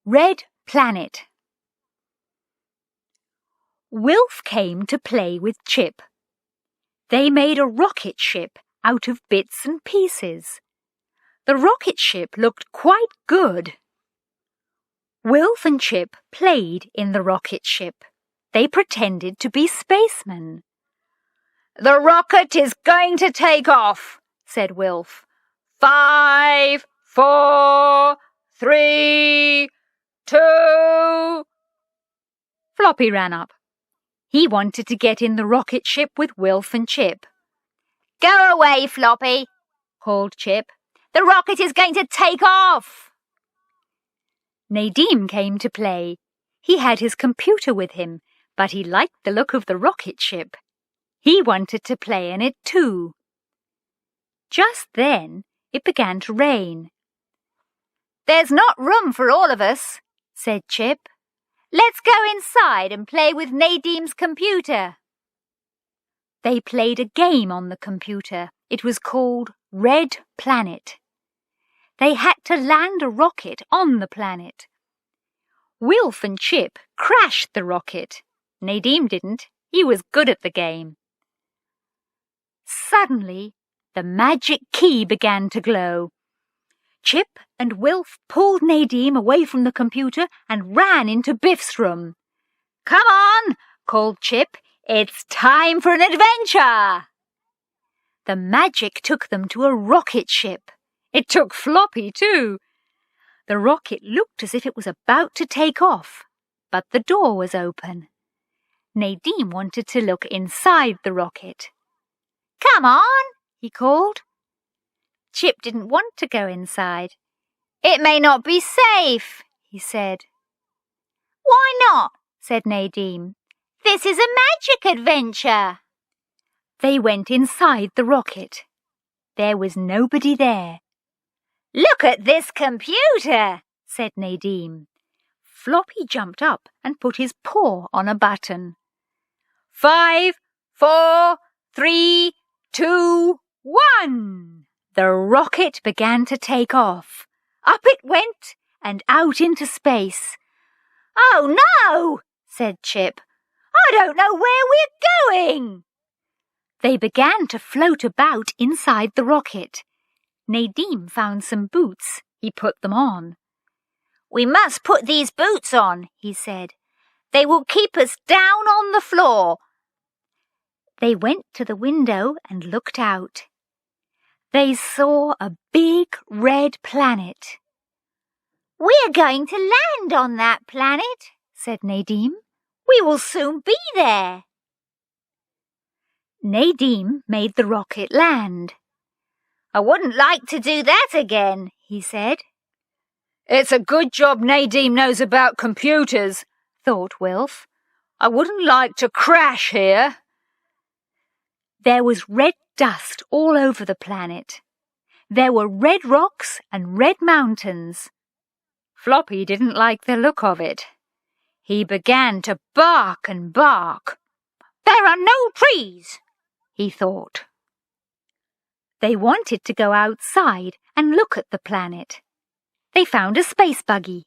Red Planet. Wilf came to play with Chip. They made a rocket ship out of bits and pieces. The rocket ship looked quite good. Wilf and Chip played in the rocket ship. They pretended to be spacemen. "The rocket is going to take off," said Wilf. 5, 4, 3, 2... Floppy ran up. He wanted to get in the rocket ship with Wilf and Chip. "Go away, Floppy," called Chip. "The rocket is going to take off." Nadim came to play. He had his computer with him, but he liked the look of the rocket ship. He wanted to play in it too. Just then, it began to rain. "There's not room for all of us," said Chip. "Let's go inside and play with Nadim's computer." They played a game on the computer. It was called Red Planet. They had to land a rocket on the planet. Wilf and Chip crashed the rocket. Nadim didn't. He was good at the game. Suddenly, the magic key began to glow. Chip and Wilf pulled Nadim away from the computer and ran into Biff's room. "Come on," called Chip. "It's time for an adventure." The magic took them to a rocket ship. It took Floppy too. The rocket looked as if it was about to take off, but the door was open. Nadim wanted to look inside the rocket. "Come on," he called. Chip didn't want to go inside. "It may not be safe," he said. "Why not?" said Nadim. "This is a magic adventure." They went inside the rocket. There was nobody there. "Look at this computer," said Nadim. Floppy jumped up and put his paw on a button. 5, 4, 3, 2, 1. The rocket began to take off. Up it went and out into space. "Oh no," said Chip. "I don't know where we're going." They began to float about inside the rocket. Nadim found some boots. He put them on. "We must put these boots on," he said. "They will keep us down on the floor." They went to the window and looked out. They saw a big red planet. "We're going to land on that planet," said Nadim. "We will soon be there." Nadim made the rocket land. "I wouldn't like to do that again," he said. "It's a good job Nadim knows about computers," thought Wilf. "I wouldn't like to crash here." There was red dust all over the planet. There were red rocks and red mountains. Floppy didn't like the look of it. He began to bark and bark. "There are no trees," he thought. They wanted to go outside and look at the planet. They found a space buggy.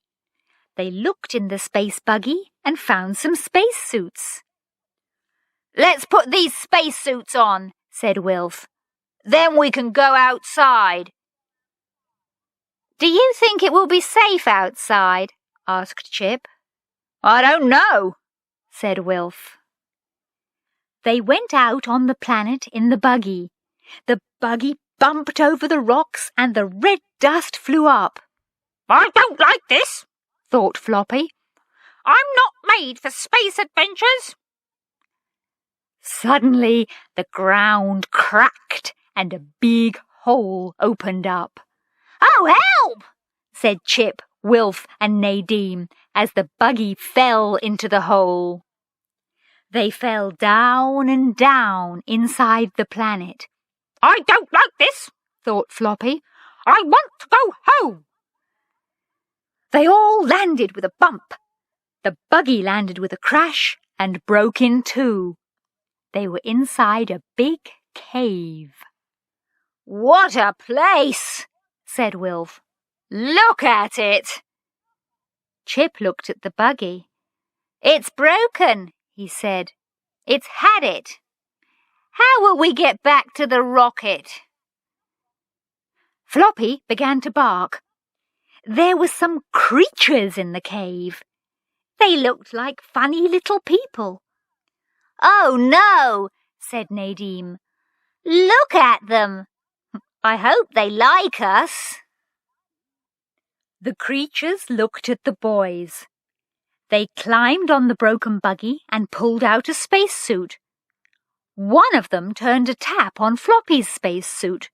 They looked in the space buggy and found some space suits. "Let's put these space suits on," said Wilf. "Then we can go outside." "Do you think it will be safe outside?" asked Chip. "I don't know," said Wilf. They went out on the planet in the buggy. The buggy bumped over the rocks and the red dust flew up. "I don't like this," thought Floppy. "I'm not made for space adventures." Suddenly, the ground cracked and a big hole opened up. "Oh, help!" said Chip, Wilf and Nadim as the buggy fell into the hole. They fell down and down inside the planet. "I don't like this," thought Floppy. "I want to go home." They all landed with a bump. The buggy landed with a crash and broke in two. They were inside a big cave. "What a place!" said Wilf. "Look at it." Chip looked at the buggy. "It's broken," he said. "It's had it. How will we get back to the rocket?" Floppy began to bark. There were some creatures in the cave. They looked like funny little people. "Oh no," said Nadim. "Look at them. I hope they like us." The creatures looked at the boys. They climbed on the broken buggy and pulled out a spacesuit. One of them turned a tap on Floppy's spacesuit.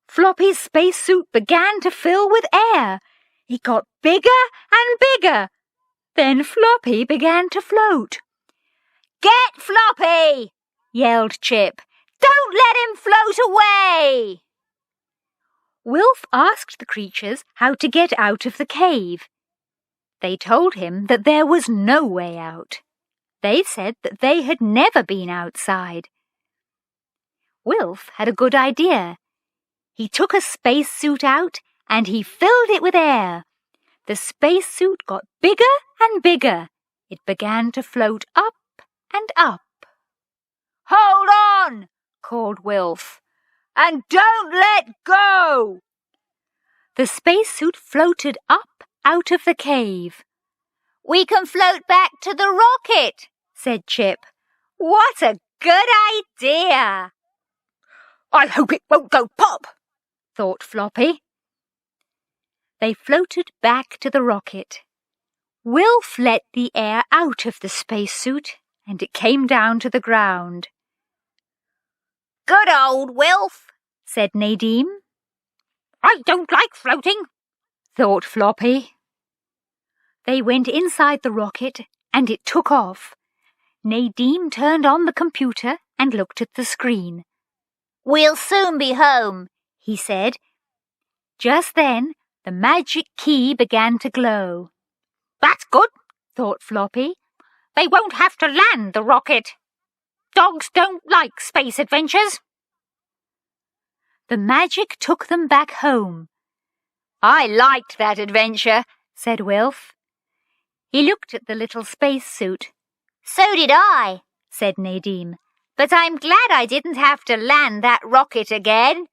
Floppy's spacesuit began to fill with air. It got bigger and bigger. Then Floppy began to float. "Get Floppy!" yelled Chip. "Don't let him float away!" Wilf asked the creatures how to get out of the cave. They told him that there was no way out. They said that they had never been outside. Wilf had a good idea. He took a spacesuit out and he filled it with air. The spacesuit got bigger and bigger. It began to float up and up. "Hold on!" called Wilf. "And don't let go!" The spacesuit floated up out of the cave. "We can float back to the rocket," said Chip. "What a good idea!" "I hope it won't go pop," thought Floppy. They floated back to the rocket. Wilf let the air out of the spacesuit and it came down to the ground. "Good old Wilf," said Nadim. "I don't like floating," thought Floppy. They went inside the rocket and it took off. Nadim turned on the computer and looked at the screen. "We'll soon be home," he said. Just then, the magic key began to glow. "That's good," thought Floppy. "They won't have to land the rocket. Dogs don't like space adventures." The magic took them back home. "I liked that adventure," said Wilf. He looked at the little spacesuit. "So did I," said Nadim. "But I'm glad I didn't have to land that rocket again."